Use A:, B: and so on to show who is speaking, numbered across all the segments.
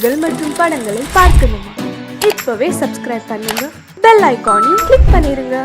A: நிகழ்ச்சிகள் மற்றும் படங்களை பார்க்கணுமா? இப்பவே சப்ஸ்கிரைப் பண்ணுங்க, பெல் ஐகானையும் கிளிக் பண்ணிருங்க.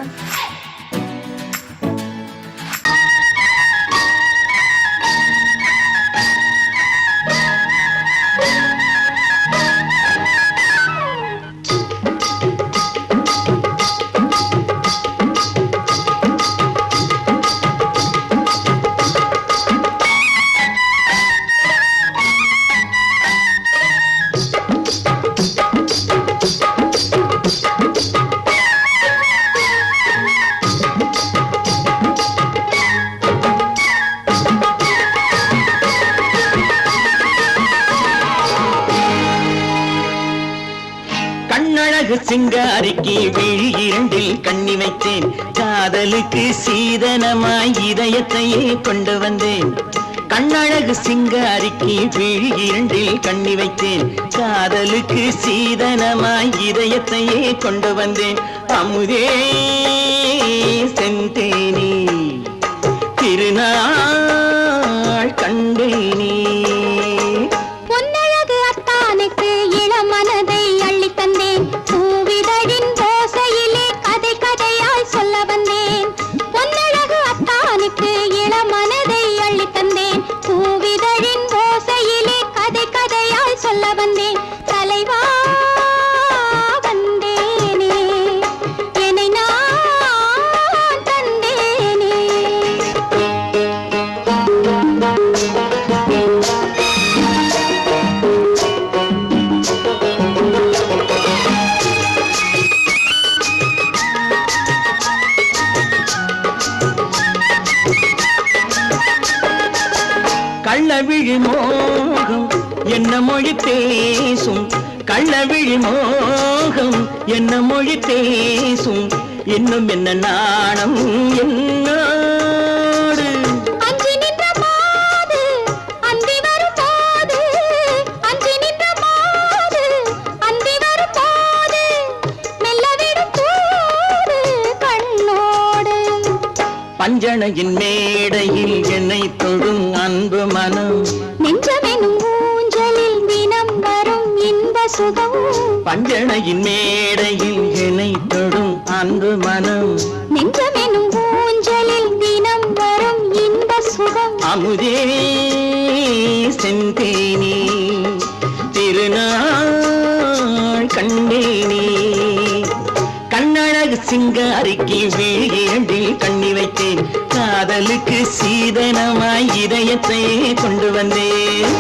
B: சிங்காரிக்கு விழி இரண்டில் கண்ணி வைத்தேன், காதலுக்கு சீதனமாய் இதயத்தையே கொண்டு வந்தேன். கண்ணழகு சிங்காரிக்கு விழி இரண்டில் கண்ணி வைத்தேன், காதலுக்கு சீதனமாய் இதயத்தையே கொண்டு வந்தேன். அமுதே செந்தேனே திருநாள் கண்டேனே. கள்ளவிழி மோகம் என்ன மொழி பேசும், கள்ளவிழி மோகம் என்ன மொழி பேசும், இன்னும் என்ன நாணம் என்னோடு.
C: அஞ்சி நின்ற மாது அந்தி வரும் போது, அஞ்சி நின்ற மாது அந்தி வரும் போது, மெல்லவிடும் போது கண்ணோடு.
B: பஞ்சணையின் மேடையில் என்னை தொடும் அன்பு மனம்,
C: நெஞ்சமெனும் ஊஞ்சலில் தினம் வரும் இன்ப சுகம்.
B: பஞ்சணையின் மேடையில் என்னை தொடும் அன்பு மனம்,
C: நெஞ்சமெனும் ஊஞ்சலில் தினம் வரும் இன்ப சுகம்.
B: அமுதே செந்தேனே திருநாள் கண்டேனே. கண்ணழகு சிங்காரிக்கு விழி இரண்டில் கண்ணி வைத்தேன், காதலுக்கு சீதனமாய் இதயத்தை கொண்டு வந்தேன்.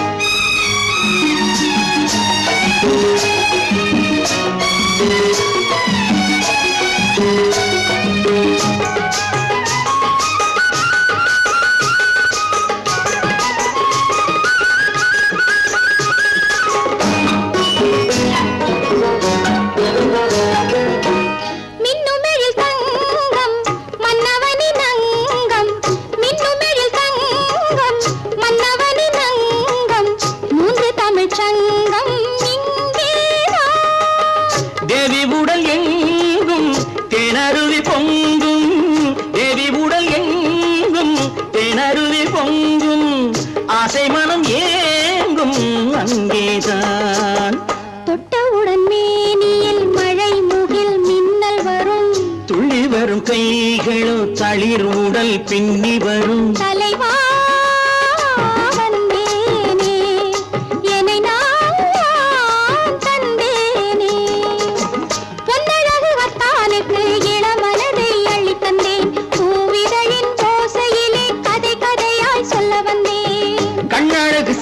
B: தேவி உடல் எங்கும் தேனருவி பொங்கும், தேவி உடல் எங்கும் தேனருவி பொங்கும், ஆசை மனம் ஏங்கும் அங்கேதான்.
C: தொட்டவுடன் மேனியில் மழை முகில் மின்னல் வரும்,
B: துள்ளி வரும் கைகளோ தளிர் உடல் பின்னி வரும்.
C: தலைவா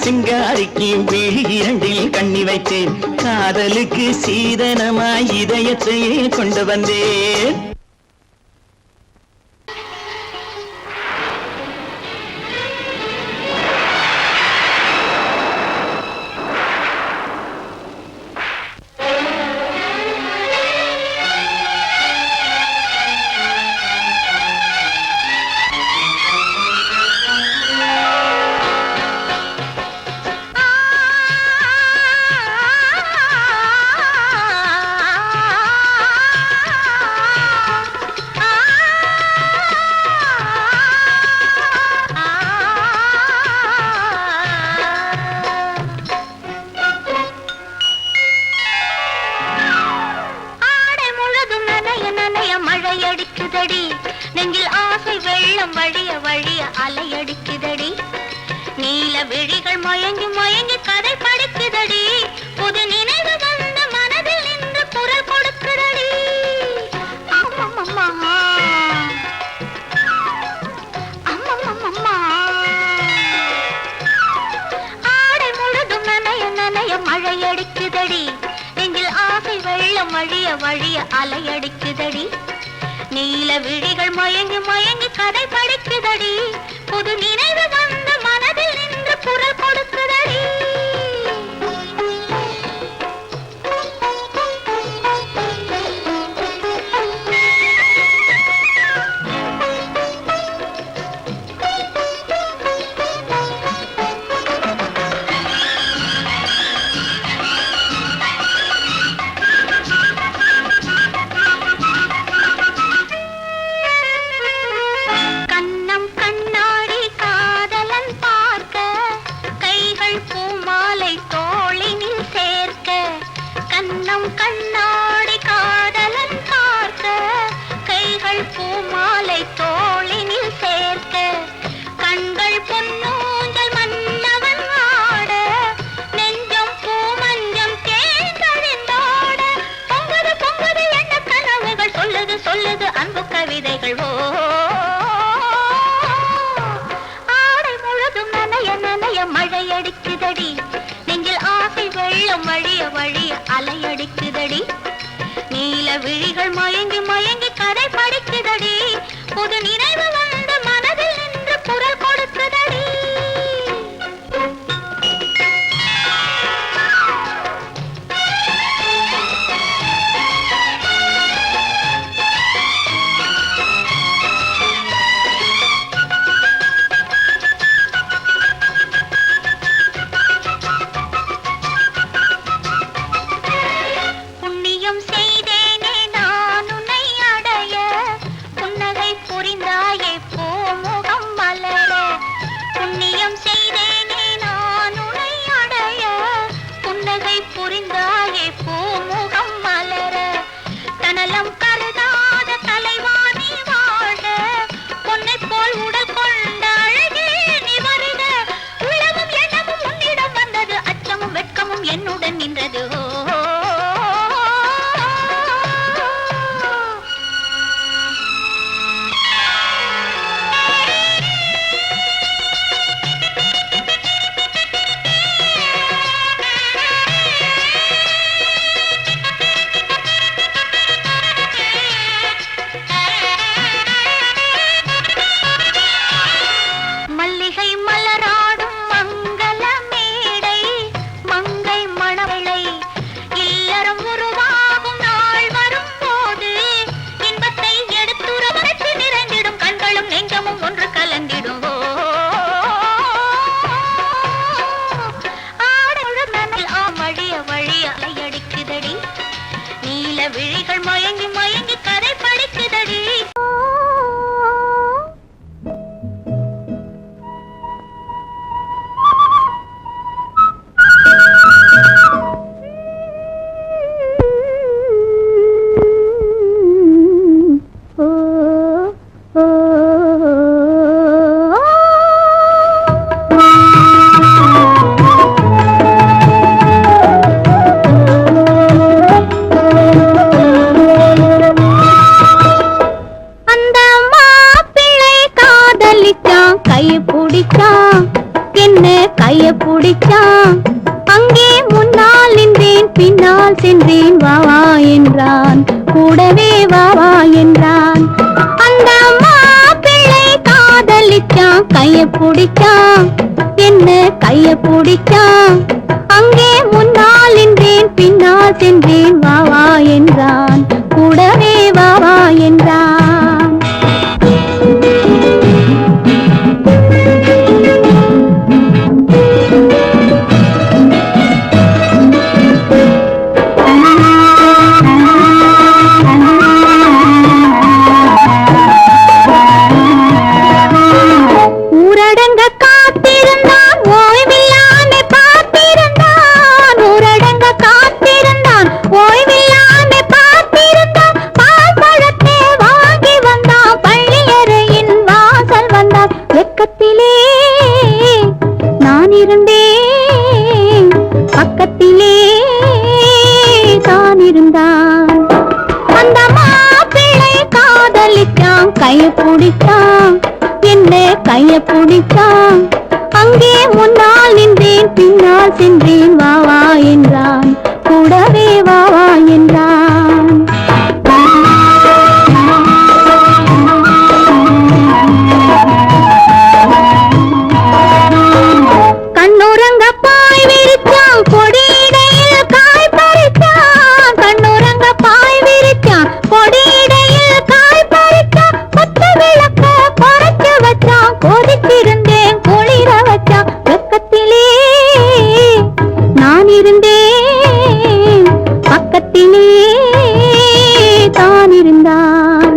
B: சிங்காரிக்கு விழி இரண்டில் கண்ணி வைத்தேன், காதலுக்கு சீதனமாய் இதயத்தையே கொண்டு வந்தேன்.
C: அடிக்குதடி நெஞ்சில் ஆசை வெள்ளம் வழிய வழிய அலையடிக்குதடி நீல விழிகள் மயங்கி மயங்கி கதை படிக்குதடி புது நினைவு வந்த மனதில் நின்று குரல் கொடுக்குதடி அம்மம்மம்மா அம்மம்மம்மா ஆடை முழுதும் நனைய நனைய மழை அடிக்குதடி நெஞ்சில் ஆசை வெள்ளம் வழிய வழிய அலையடிக்குதடி நீல விழிகள் மயங்கி மயங்கி கதை படிக்குதடி புது நினைவு வந்த மனதில் நின்று குரல் கொடுக்குதடி கண்ணாடி காதலன் பார்க்க கைகள் பூமாலை தோளினில் சேர்க்க கண்கள் பொன்னூஞ்சல் மன்னவன் ஆட நெஞ்சம் பூமஞ்சம் தேர்ந்தழிந்தோட பொங்குது பொங்குது என்ன கனவுகள் சொல்லுது சொல்லுது அன்பு கவிதைகள் ஓ ஆடை முழுதும் நனைய நனைய மழை அடிக்குதடி நெஞ்சில் ஆசை வெள்ளம் வழிய வழிய அலையடிக்குதடி நீல விழிகள் மயங்கி மயங்கி கதை படிக்குதடி புது நினைவு வந்த மனதில் நின்று குரல் கொடுக்குதடி என்னுடன் நின்றது மல்லிகை மலராடும் மங்கள மேடை மங்கை மணவளை இல்லறம் உருவாகும் நாள் வரும் போது இன்பத்தை எடுத்துரைத்து நிறைந்திடும் கண்களும் நெஞ்சமும் ஒன்று கலந்திடும் ஆடல் வழிய வழிய அலையடிக்குதடி நீல விழிகள் மயங்கி மயங்கி கதை படிக்குதடி கைய பிடிச்சான் அங்கே முன்னால் நின்றேன் பின்னால் சென்றேன் வாவா என்றான் கூடவே வாவா என்றான் அந்த மாப்பிள்ளை காதலிச்சான் கைய பிடிச்சான் என்ன கைய பிடிச்சான் அங்கே முன்னால் நின்றேன் பின்னால் சென்றேன் வாவா என்றான் கூடவே வாவா என்றான் ஓய்வில்லாமே பார்த்திருந்தான் பால் பழத்தே வா பிடிச்சான், என்ன கைய பிடிச்சான். அங்கே முன்னால் நின்றேன், பின்னால் சென்றேன். வா வா என்றான், கூடவே வா வா என்றான். கண்ணுறங்க பாய் விரிச்சான், கொடியிடையில் காய் பறிச்சான். கண்ணுறங்க பாய் விரிச்சான், கொடியிடையில் காய் பறிச்சான். கொத்த விளக்க குறைச்சு வச்சான், கொதிச்சிருந்தேன் குளிர வச்சான். வெக்கத்திலே நான் இருந்தேன், பக்கத்திலே தான் இருந்தான்.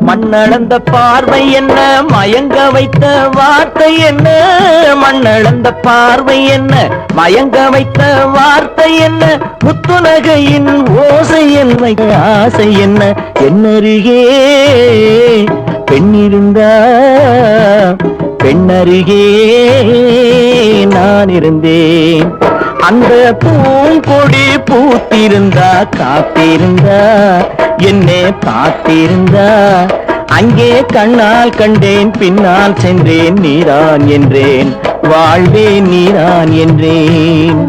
B: மண்ணளந்த பார்வை என்ன, மயங்க வைத்த வார்த்தை என்ன? மண்ணளந்த பார்வை என்ன, மயங்க வைத்த வார்த்தை என்ன? முத்துநகையின் ஓசை என்ன, ஆசை என்ன? என்னருகே பெண்ணிருந்தா, பெண்ணருகே நான் இருந்தேன். அந்த பூங்கொடி பூத்திருந்தா, காத்திருந்தா, என்னை பார்த்திருந்தா. அங்கே கண்ணால் கண்டேன், பின்னால் சென்றேன். நீதான் என்றேன், வாழ்வே நீதான் என்றேன்.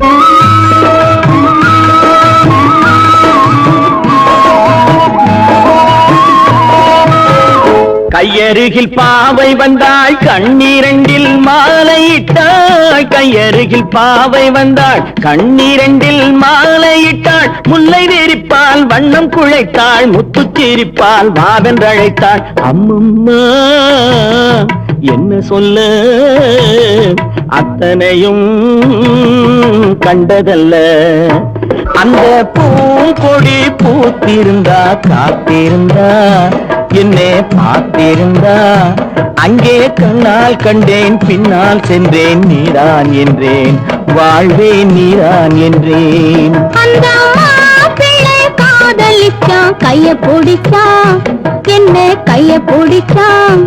B: கையருகில் பாவை வந்தாள், கண்ணீரண்டில் மாலையிட்டாள். கையருகில் பாவை வந்தாள், கண்ணீரண்டில் மாலையிட்டாள். முல்லை நெறிப்பால் வண்ணம் குழைத்தாள், முத்துச்சிரிப்பால் வாவென்றழைத்தாள். அம்மம்மா என்ன சொல்ல, அத்தனையும் கண்டதல்ல. அந்த பூங்கொடி பூத்திருந்தா, காத்திருந்தா, என்னை பார்த்திருந்தா. அங்கே கண்ணால் கண்டேன், பின்னால் சென்றேன். நீதான் என்றேன், வாழ்வே நீதான் என்றேன்.
C: அந்த மாப்பிள்ளை காதலிச்சான், கைய பிடிச்சான், என்ன கைய பிடிச்சான்.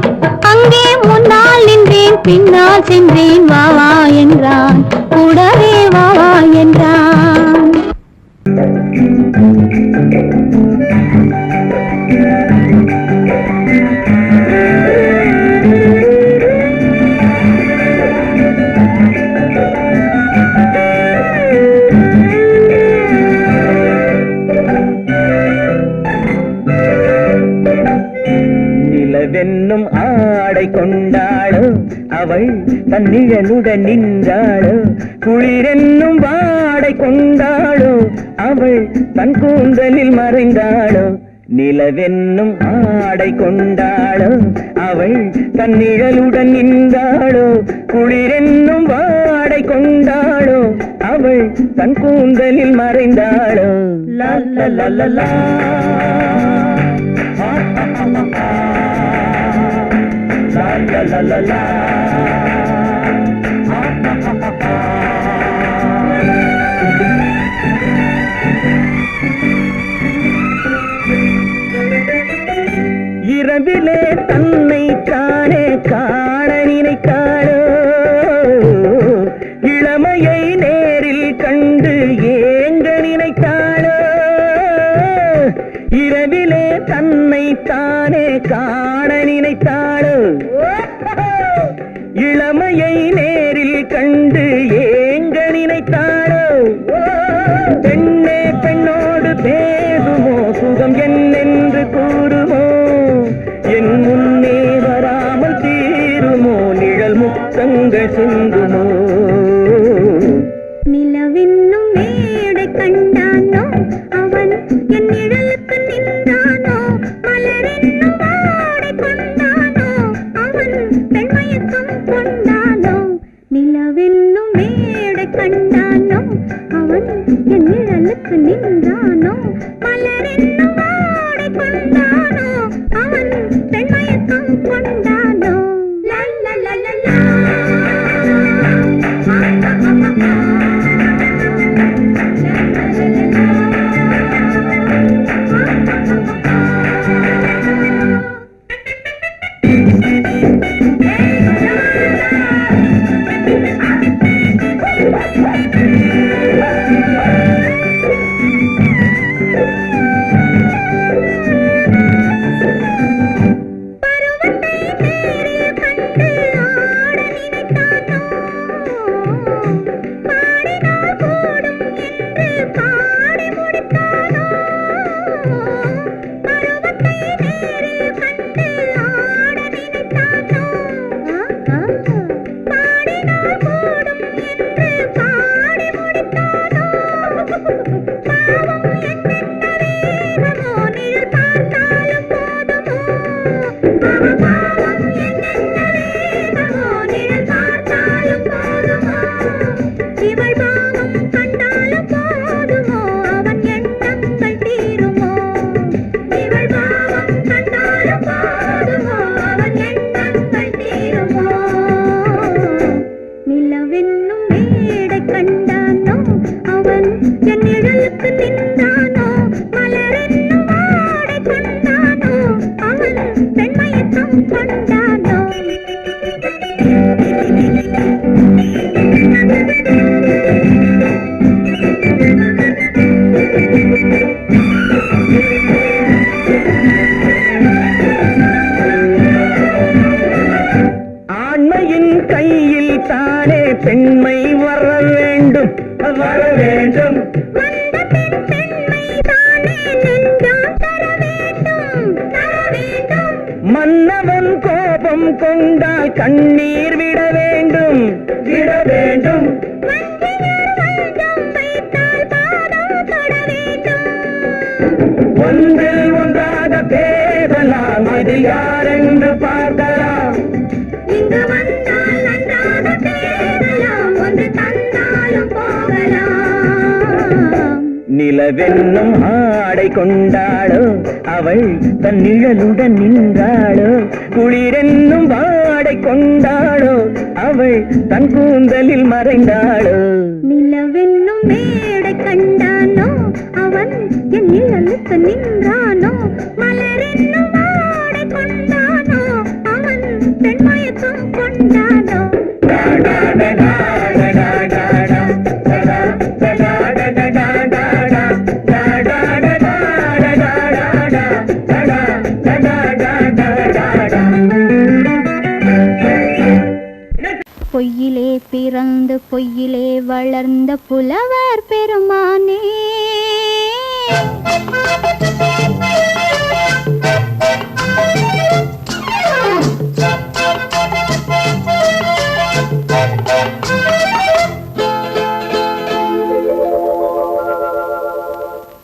C: அங்கே முன்னால் நின்றேன், பின்னால் சென்றேன். வா வா என்றான், கூடவே வா வா என்றான்.
B: நிலவென்னும் ஆடை கொண்டாளோ, அவள் தன் நிழலுடன் நின்றாளோ. குளிரென்னும் வாடை கொண்டாளோ, அவள் தன் கூந்தலில் மறைந்தாளோ. நிலவென்னும் ஆடை கொண்டாளோ, அவள் தன் நிழலுடன் நின்றாளோ. குளிரென்னும் வாடை கொண்டாளோ, அவள் தன் கூந்தலில் மறைந்தாளோ. லா லா லா லா லா. La la la la. இரவிலே தன்னை தானே காண நினைத்தாளோ, இளமையை நேரில் கண்டு ஏங்க நினைத்தாளோ. இரவிலே தன்னை தானே காண நினைத்தாளோ, இளமையை நேரில் கண்டு ஏங்க நினைத்தாளோ. பெண்ணே பெண்ணோடு பேசுமோ, சுகம் என்னென்று கூறுமோ. என் முன்னே வராமல் தீருமோ, நிழல் முத்தங்கள் சிந்துமோ.
C: நிலவென்னும் மேடை கண்டானோ, அவன் என் நிழலுக்கு நின்றானோ. மலரென்னும் வாடை கொண்டானோ, அவன் பெண்மயக்கம் கொண்டானோ. நிலவென்னும் மேடை கண்டானோ, அவன் என் நிழலுக்கு நின்றானோ. மலரென்னும் வாடை கொண்டானோ, அவன் பெண்மயக்கம் கொண்டானோ. லா லா லா லா லா.
D: கொண்டால் கண்ணீர் விட வேண்டும் விட வேண்டும். ஒன்றில் ஒன்றாக பேசலாம், அது யாரென்று பார்க்கலாம்.
C: இங்கு வந்தால் நன்றாக பேசலாம், ஒன்று தந்தாலும் போகலாம்.
D: நிலவென்னும் ஆடை கொண்டாளோ அவள் தன் நிழலுடன் நின்றாளோ, குளிரென்னும் வாடை கொண்டாளோ அவள் தன் கூந்தலில் மறைந்தாளோ.
C: நிலவென்னும் மேடை கண்டானோ அவன் என் நிழலுக்கு நின்றானோ, மலரென்னும் வாடை கொண்டானோ அவன் பெண்மயக்கம் கொண்டானோ. பொய்யிலே பிறந்து பொய்யிலே வளர்ந்த புலவர் பெருமானே,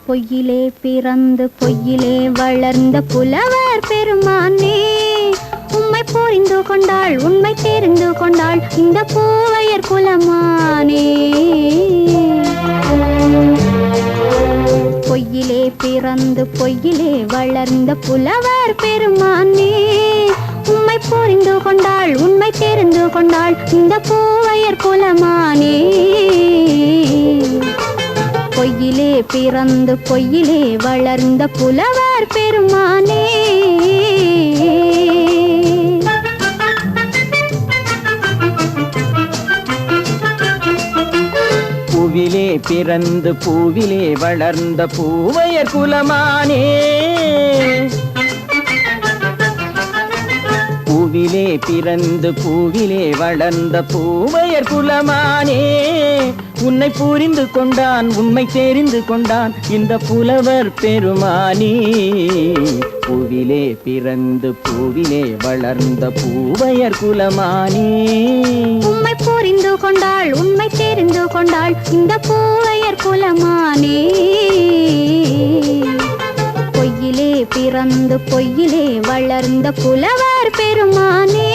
C: பொய்யிலே பிறந்து பொய்யிலே வளர்ந்த புலவர் பெருமானே, உம்மை புரிந்து கொண்டாள் உண்மை தெரிந்து கொண்டாள் இந்த பூவையர் குலமானே. பொய்யிலே பிறந்து பொய்யிலே வளர்ந்த புலவர் பெருமானே, உம்மை புரிந்து கொண்டாள் உண்மை தெரிந்து கொண்டாள் இந்த பூவையர் குலமானே. பொய்யிலே பிறந்து பொய்யிலே வளர்ந்த புலவர் பெருமானே.
D: பூவிலே பிறந்து பூவிலே வளர்ந்த பூவையர் குலமானே, பூவிலே பிறந்து பூவிலே வளர்ந்த பூவையர் குலமானே, உன்னை புரிந்து கொண்டான் உண்மை தெரிந்து கொண்டான் இந்த புலவர் பெருமானே. பூவிலே பிறந்து பூவிலே வளர்ந்த பூவையர் குலமானே,
C: உம்மை புரிந்து கொண்டாள் உண்மை தெரிந்து கொண்டாள் இந்த பூவையர் குலமானே. பொய்யிலே பிறந்து பொய்யிலே வளர்ந்த புலவர் பெருமானே.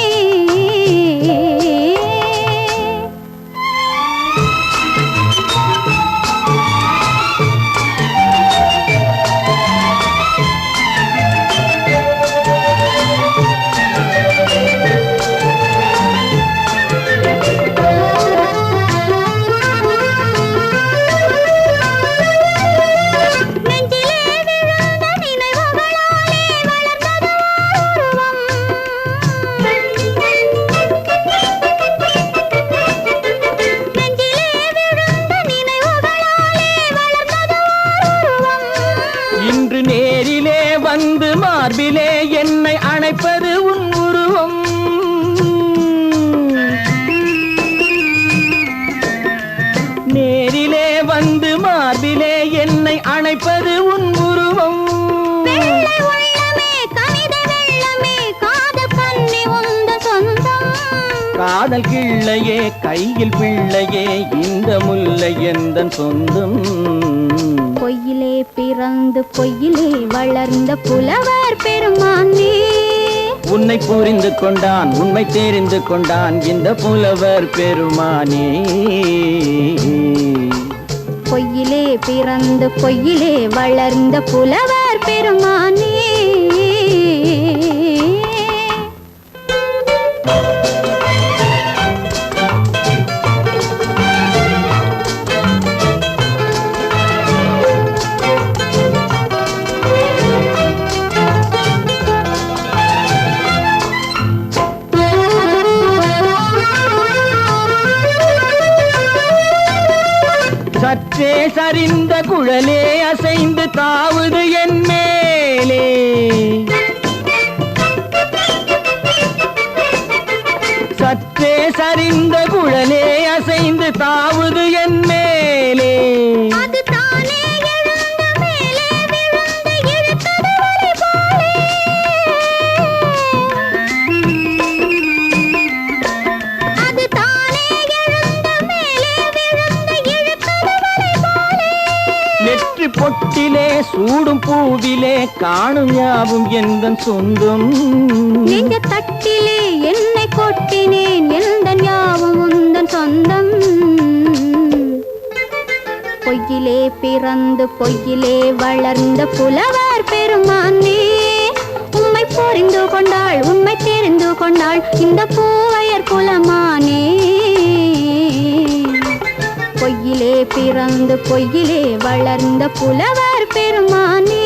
D: மார்பிலே என்னை அணைப்பது உன் உருவம், நேரிலே வந்து மார்பிலே என்னை அணைப்பது உன் உருவம். காதல் கிள்ளையே கையில் பிள்ளையே இந்த முல்லை எந்தன் சொந்தம்.
C: பொய்யிலே பிறந்து பொய்யிலே வளர்ந்த புலவர் பெருமானே,
D: உன்னை புரிந்து கொண்டான் உண்மை தெரிந்து கொண்டான் இந்த புலவர் பெருமானே.
C: பொய்யிலே பிறந்து பொய்யிலே வளர்ந்த புலவர் பெருமானே.
D: சற்றே சரிந்த குழலே அசைந்து தாவுது என் மேலே, சற்றே சரிந்த குழலே அசைந்து தாவுது என் மேலே. கண்ணிலே சூடும் பூவிலே காணும் யாவும் எந்தன் சொந்தம்.
C: நெஞ்ச தட்டிலே என்னை கொட்டினேன் எந்தன் யாவும் உந்தன் சொந்தம். பொய்யிலே பிறந்து பொய்யிலே வளர்ந்த புலவர் பெருமானே, உம்மை புரிந்து கொண்டாள் உண்மை தெரிந்து கொண்டாள் இந்த பூவையர் குலமானே. பொய்யிலே பிறந்து பொய்யிலே வளர்ந்த புலவர் பெருமானே.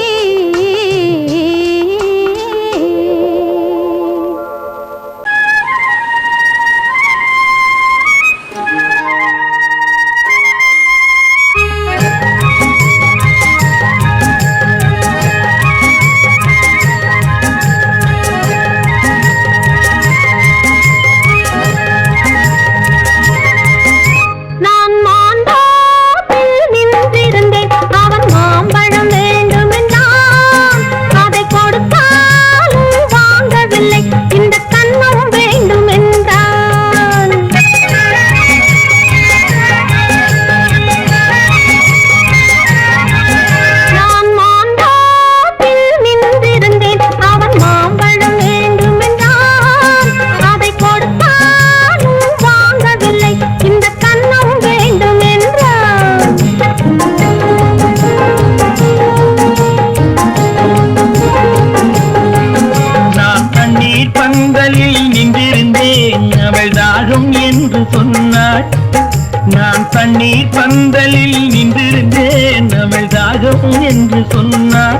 B: நான் தண்ணீர் பந்தலில் நின்றிருந்தேன் அவள் தாகம் என்று சொன்னாள்.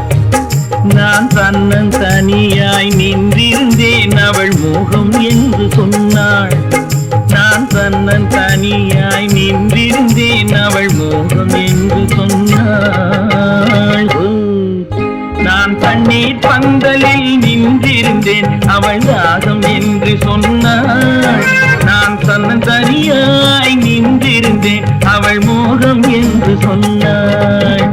B: நான் தன்னன் தனியாய் நின்றிருந்தேன் அவள் மோகம் என்று சொன்னாள். நான் தன்னன் தனியாய் நின்றிருந்தேன் அவள் மோகம் என்று சொன்னாள். நான் தண்ணீர் பந்தலில் நின்றிருந்தேன் அவள் தாகம் என்று சொன்னாள். நான் தன்னன் தனியாய் நின்றிருந்தேன் அவள் மோகம் என்று சொன்னாள்.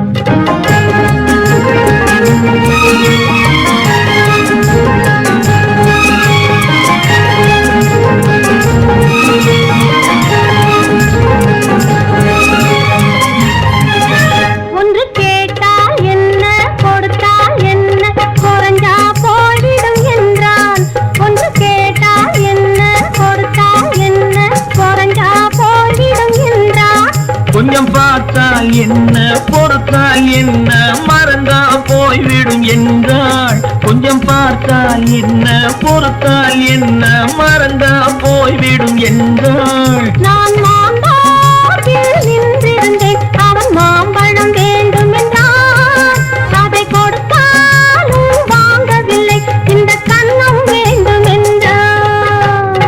C: ஒன்று கேட்டால் என்ன கொடுத்தால் என்ன குறைஞ்சா போய்விடும் என்றான். ஒன்று கேட்டால் என்ன கொடுத்தால் என்ன குறைஞ்சா போய்விடும் என்றான்.
B: கொஞ்சம் பார்த்தால் என்ன பொறுத்தால் என்ன மறந்தா போய்விடும் என்றாள். கொஞ்சம் பார்த்தால் என்ன பொறுத்தால் என்ன மறந்தா போய்விடும் என்றாள்.
C: நான் மாம்பழத்தில் நின்றிருந்தேன் அவன் மாம்பழம் வேண்டும் என்றான். அதை கொடுத்தாலும் வாங்கவில்லை இந்த கன்னம் வேண்டும் என்றான்.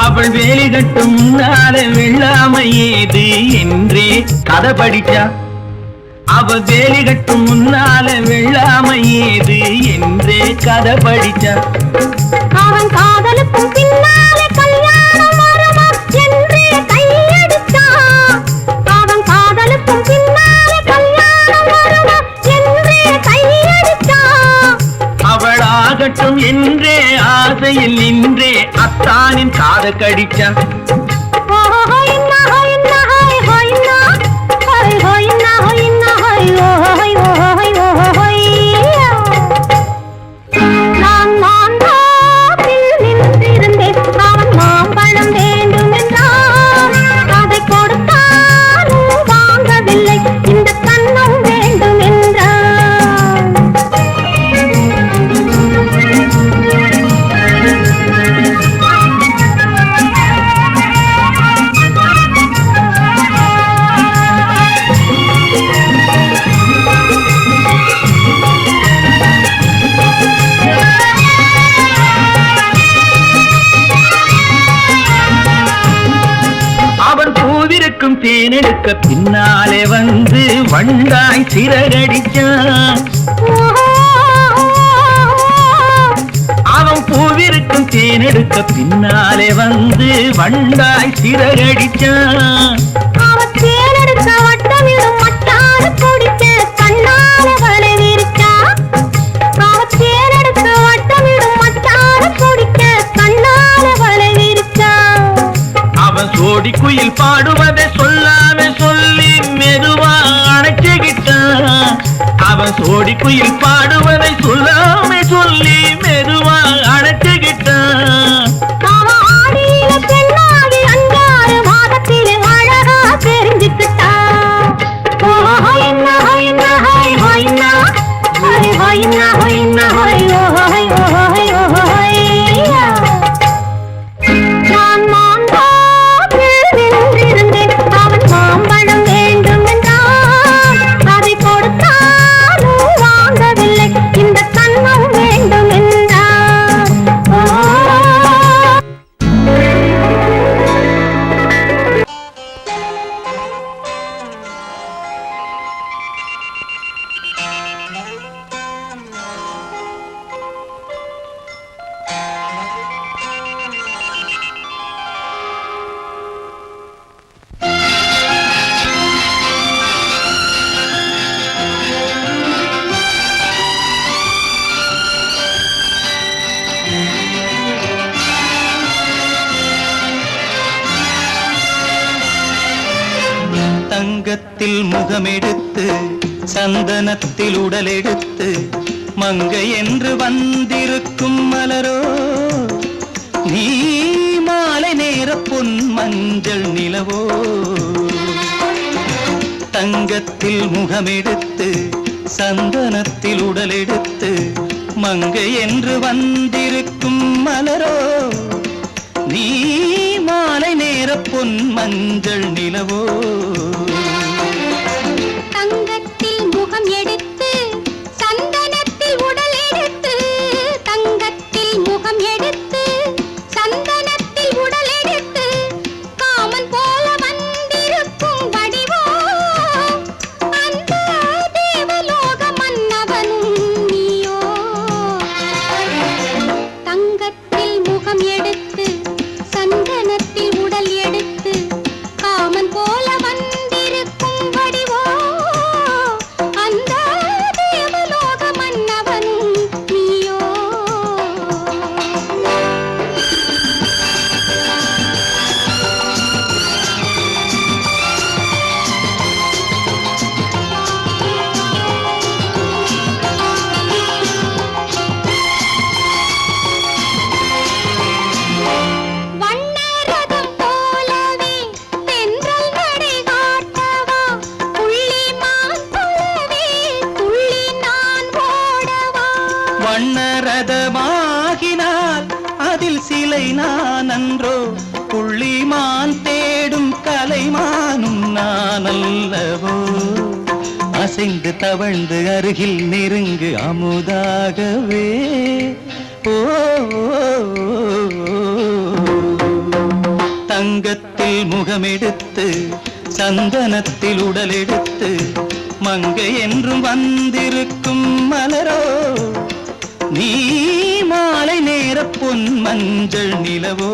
B: அவள் வேலி கட்டும் முன்னாலே வெள்ளாமை ஏது என்றே கதை படிச்சா. அவள் வேலி கட்டும் முன்னாலே வெள்ளாமை ஏது என்றே கதை படிச்சா.
C: அவன் காதலுக்கும் பின்னாலே கல்யாணம் வருமா என்றே கையடித்தான். அவன் காதலுக்கும் பின்னாலே கல்யாணம் வருமா என்றே கையடித்தான்.
B: அவள் ஆகட்டும் என்றே ஆசையில் நின்றே அத்தானின் காத கடிச்சா.
C: நான் மாம்பழத்தில் நின்றிருந்தேன் அவன் மாம்பழம் வேண்டும் என்றான். அதை கொடுத்தாலும் வாங்கவில்லை இந்த கன்னம் வேண்டும் என்றான்.
B: தேனெடுக்க பின்னாலே வந்து வண்டாய் சிறகடிச்சான். அவன் பூவிருக்கும் தேனெடுக்க பின்னாலே வந்து வண்டாய் சிறகடிச்சான்.
C: அவன் தேனெடுக்க வட்டமிடும் மட்டான குடிக்க கண்ணால வலை விரிச்சா. அவன் தேனெடுக்க வட்டமிடும் மட்டான குடிக்க கண்ணால வலை விரிச்சா.
B: அவன் சோடி குயில் பாடுவதை சொல்லாம சொல்லி மெதுவா அணைச்சுக்கிட்டான். அவன் சோடி குயில் பாடுவதை சொல்லாம சொல்லி மெதுவா அணைச்சுக்கிட்டான்.
C: அவன் ஆடியில பெண்ணாகி 5 மாதத்திலே அழகா தெரிஞ்சுக்கிட்டா. நான் மாம்பழத்தில் நின்றிருந்தேன். அவன் மாம்பழம் வேண்டும் என்றான். அதை கொடுத்தாலும் வாங்கவில்லை. இந்த கண்ணம் வேண்டும் என்றான்.
E: தங்கத்தில் முகமெடுத்து சந்தனத்தில் உடலெடுத்து மங்கை என்று வந்திருக்கும் மலரோ நீ மாலை நேர பொன் மஞ்சள் நிலவோ. தங்கத்தில் முகமெடுத்து சந்தனத்தில் உடலெடுத்து மங்கை என்று வந்திருக்கும் மலரோ நீ மாலை நேர பொன் மஞ்சள் நிலவோ.
C: தங்கத்தில் முகம் எடுத்து சந்தனத்தில் உடல் எடுத்து. தங்கத்தில் முகம் எடுத்து சந்தனத்தில் உடல் எடுத்து காமன் போல வந்திருக்கும் வடிவோ அந்த தேவலோக மன்னவனும் நீயோ. தங்கத்தில் முகம் எடுத்து சந்தனத்தில் உடல் எடுத்து காமன் போல வந்திருக்கும் வடிவோ அந்த தேவலோக மன்னவனும் நீயோ. வண்ணரதம் போலவே தென்றல் நடை காட்டவா. புள்ளிமான் போலவே துள்ளி நான் ஓடவா.
E: வண்ணரதமாகினால் அதில் சிலை நான் அன்றோ புள்ளிமான் தேடும் கலைமானும் நான் அல்லவோ. அசைந்து தவழ்ந்து அருகில் நெருங்கு அமுதாகவே ஓ. தங்கத்தில் முகமெடுத்து சந்தனத்தில் உடலெடுத்து மங்கை என்றும் வந்திருக்கும் மலரோ நீ மாலை நேர பொன் மஞ்சள் நிலவோ.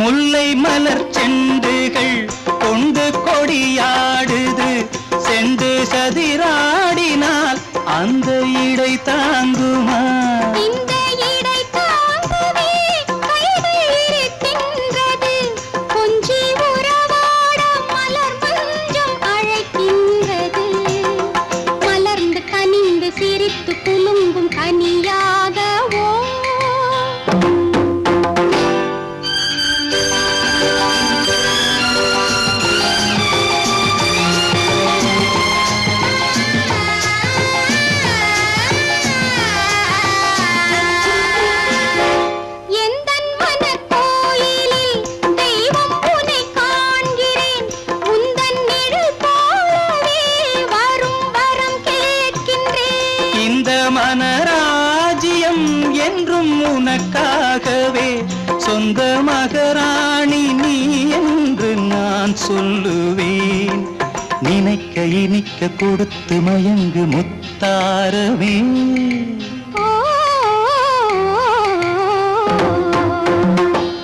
E: முல்லை மலர் செண்டுகள் கொண்டு கொடியாடுது. செண்டு சதிராடினால் அந்த இடை தாங்குமா?
C: இந்த இடை தாங்கவே கைகள் இருக்கின்றது. கொஞ்சி உறவாட மலர் மஞ்சம் அழைக்கின்றது. மலர்ந்து கனிந்து சிரித்து குலுங்கும் கனியாகவோ
E: உனக்காகவே சொந்த மகராணி நீ என்று நான் சொல்லுவேன். நினைக்க இனிக்க கொடுத்து மயங்கு முத்தாரவே.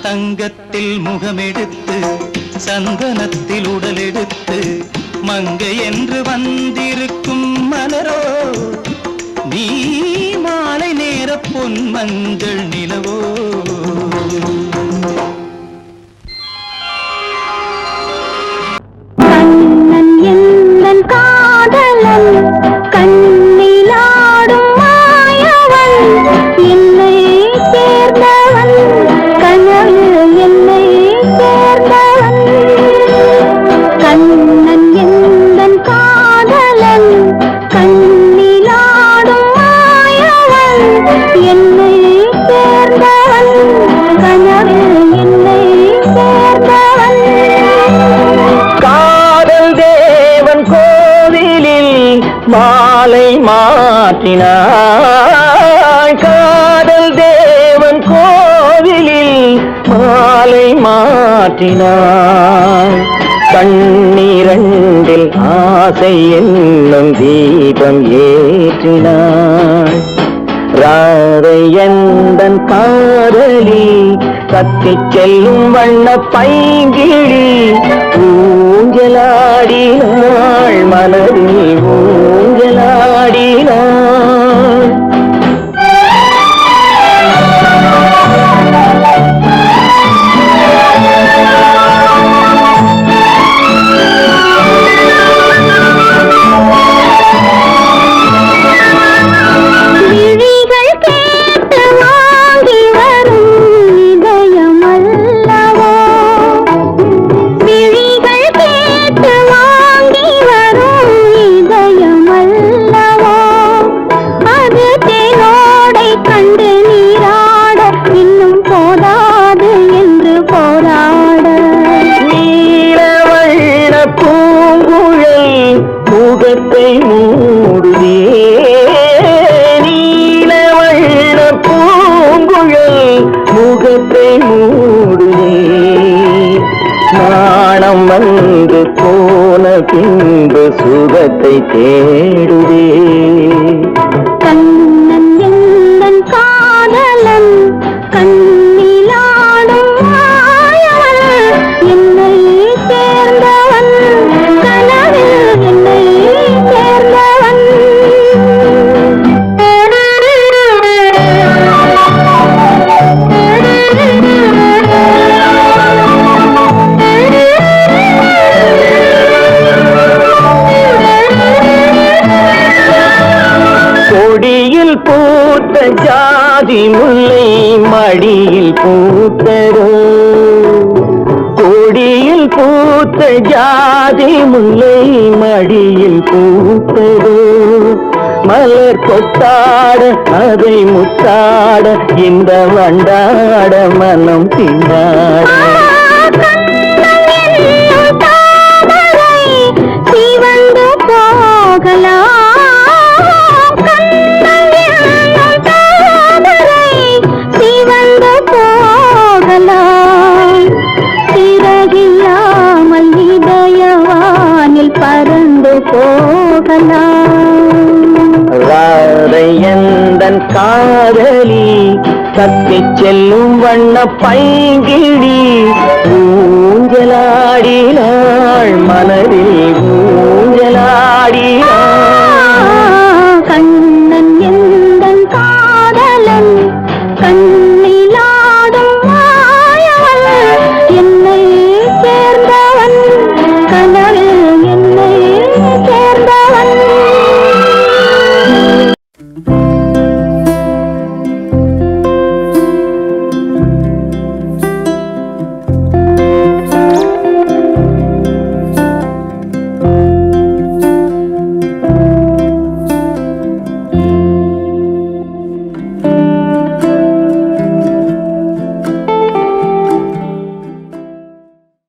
E: தங்கத்தில் முகமெடுத்து சந்தனத்தில் உடலெடுத்து மங்கை என்று வந்திருக்கும் மலரோ நீ மாலை நேர பொன் மஞ்சள் நிலவோ.
C: கண்ணன் எந்தன் காதலன் கண்ணிலாடும் மாயவன் என்னை சேர்ந்தவன் கனவு என்னை சேர்ந்தவன். கண்ணன் எந்தன் காதலன் கண்ணிலாடும் மாயவன் என்னை சேர்ந்தவன் கனவு என்னை சேர்ந்தவன்.
D: காதல் தேவன் கோவிலில் மாலை மாற்றினாய். காதல் தேவன் கோவிலில் மாலை மாற்றினாய். கண்ணீரண்டில் ஆசை என்னும் தீபம் ஏற்றினாய். ராதை எந்தன் காதலி கத்திச் செல்லும் வண்ண பைங்கிழி ஊஞ்சலாடினாள் மனதில் ஊஞ்சலாடினாள்.
C: விழிகள் கேட்டு வாங்கி வரும் இதயம் அல்லவோ. விழிகள் கேட்டு வாங்கி வரும் இதயம் அல்லவோ. அது தேனோடை கண்டு நீராட இன்னும் போதாது என்று போராட.
D: நீலவண்ண பூங்குழல் முகத்தை மூடுதே. நீலவண்ண பூங்குழல் முகத்தை மூடுதே. நாணம் வந்து போன பின்பு சுகத்தை தேடுதே.
C: கண்ணன் எந்தன் காதலன் கண்ணிலாடும் மாயவன் என்னை சேர்ந்தவன் கனவில் என்னை சேர்ந்தவன்.
D: கொடியில் பூத்த ஜாதி முல்லை மடியில் பூத்தரோ. கொடியில் பூத்த ஜாதி முல்லை மடியில் பூத்தரோ. மலர் கொத்தாட அதை முத்தாட இந்த வண்டாட மனம் திண்டாட.
C: சிவந்து போகலாம் சிவந்து போகலாம். சிறகில்லாமல் இதயவானில் பறந்து போகலாம்.
D: ராதை எந்தன் காதலி தத்திச் செல்லும் வண்ண பைங்கிழி ஊஞ்சலாடினாள் மனதில் ஊஞ்சலாடினாள்.